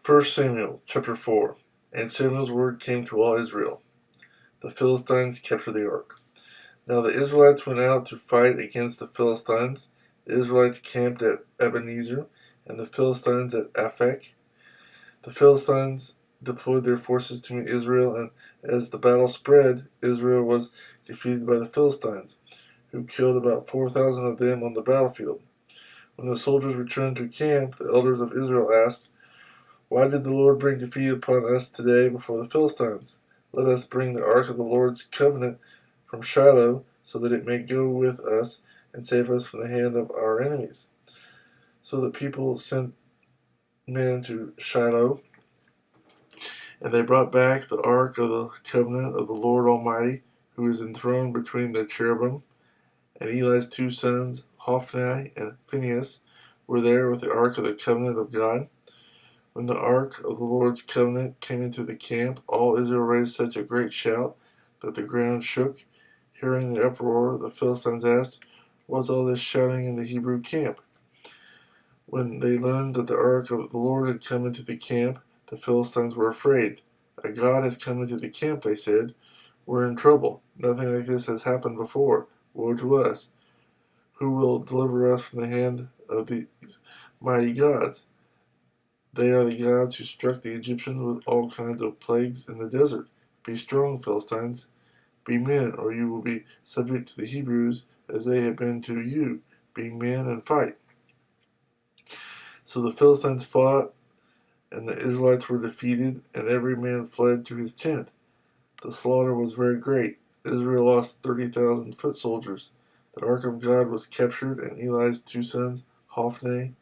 First Samuel chapter 4. And Samuel's word came to all Israel. The Philistines capture the ark. Now the Israelites went out to fight against the Philistines. The Israelites camped at Ebenezer, and the Philistines at Aphek. The Philistines deployed their forces to meet Israel, and as the battle spread, Israel was defeated by the Philistines, who killed about 4,000 of them on the battlefield. When the soldiers returned to camp, the elders of Israel asked, "Why did the Lord bring defeat upon us today before the Philistines? Let us bring the ark of the Lord's covenant from Shiloh, so that it may go with us and save us from the hand of our enemies." So the people sent men to Shiloh, and they brought back the ark of the covenant of the Lord Almighty, who is enthroned between the cherubim. And Eli's two sons, Hophni and Phinehas, were there with the ark of the covenant of God. When the ark of the Lord's covenant came into the camp, all Israel raised such a great shout that the ground shook. Hearing the uproar, the Philistines asked, "What's all this shouting in the Hebrew camp?" When they learned that the ark of the Lord had come into the camp, the Philistines were afraid. "A god has come into the camp," they said. "We're in trouble. Nothing like this has happened before. Woe to us! Who will deliver us from the hand of these mighty gods? They are the gods who struck the Egyptians with all kinds of plagues in the desert. Be strong, Philistines. Be men, or you will be subject to the Hebrews as they have been to you. Be men and fight." So the Philistines fought, and the Israelites were defeated, and every man fled to his tent. The slaughter was very great. Israel lost 30,000 foot soldiers. The ark of God was captured, and Eli's two sons, Hophni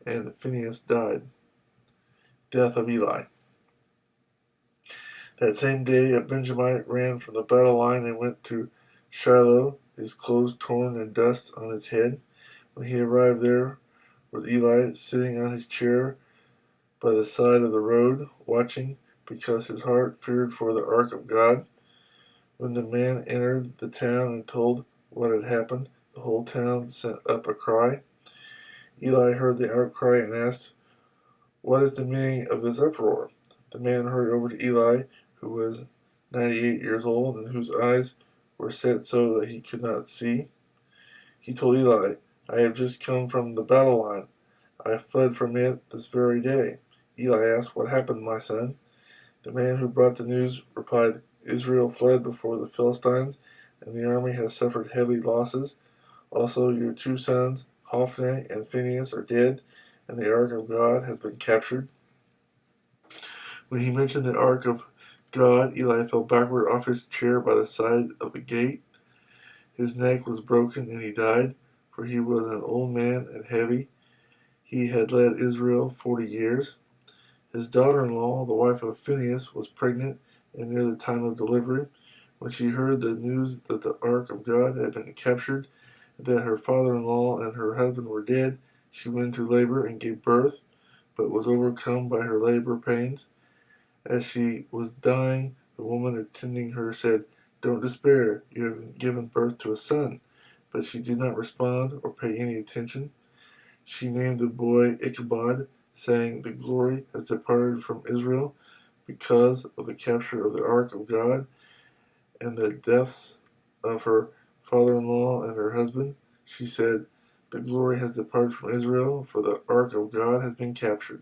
and Phinehas, died. Death of Eli. That same day a Benjamite ran from the battle line and went to Shiloh, his clothes torn and dust on his head. When he arrived there was Eli sitting on his chair by the side of the road, watching, because his heart feared for the ark of God. When the man entered the town and told what had happened, the whole town sent up a cry. Eli heard the outcry and asked, "What is the meaning of this uproar?" The man hurried over to Eli, who was 98 years old and whose eyes were set so that he could not see. He told Eli, "I have just come from the battle line. I fled from it this very day." Eli asked, "What happened, my son?" The man who brought the news replied, "Israel fled before the Philistines, and the army has suffered heavy losses. Also, your two sons, Hophni and Phinehas, are dead, and the ark of God has been captured." When he mentioned the ark of God, Eli fell backward off his chair by the side of the gate. His neck was broken, and he died, for he was an old man and heavy. He had led Israel 40 years. His daughter-in-law, the wife of Phinehas, was pregnant and near the time of delivery. When she heard the news that the ark of God had been captured, and that her father-in-law and her husband were dead, she went into labor and gave birth, but was overcome by her labor pains. As she was dying, the woman attending her said, "Don't despair, you have given birth to a son." But she did not respond or pay any attention. She named the boy Ichabod, saying, "The glory has departed from Israel because of the capture of the ark of God and the deaths of her father-in-law and her husband." She said, "The glory has departed from Israel, for the ark of God has been captured."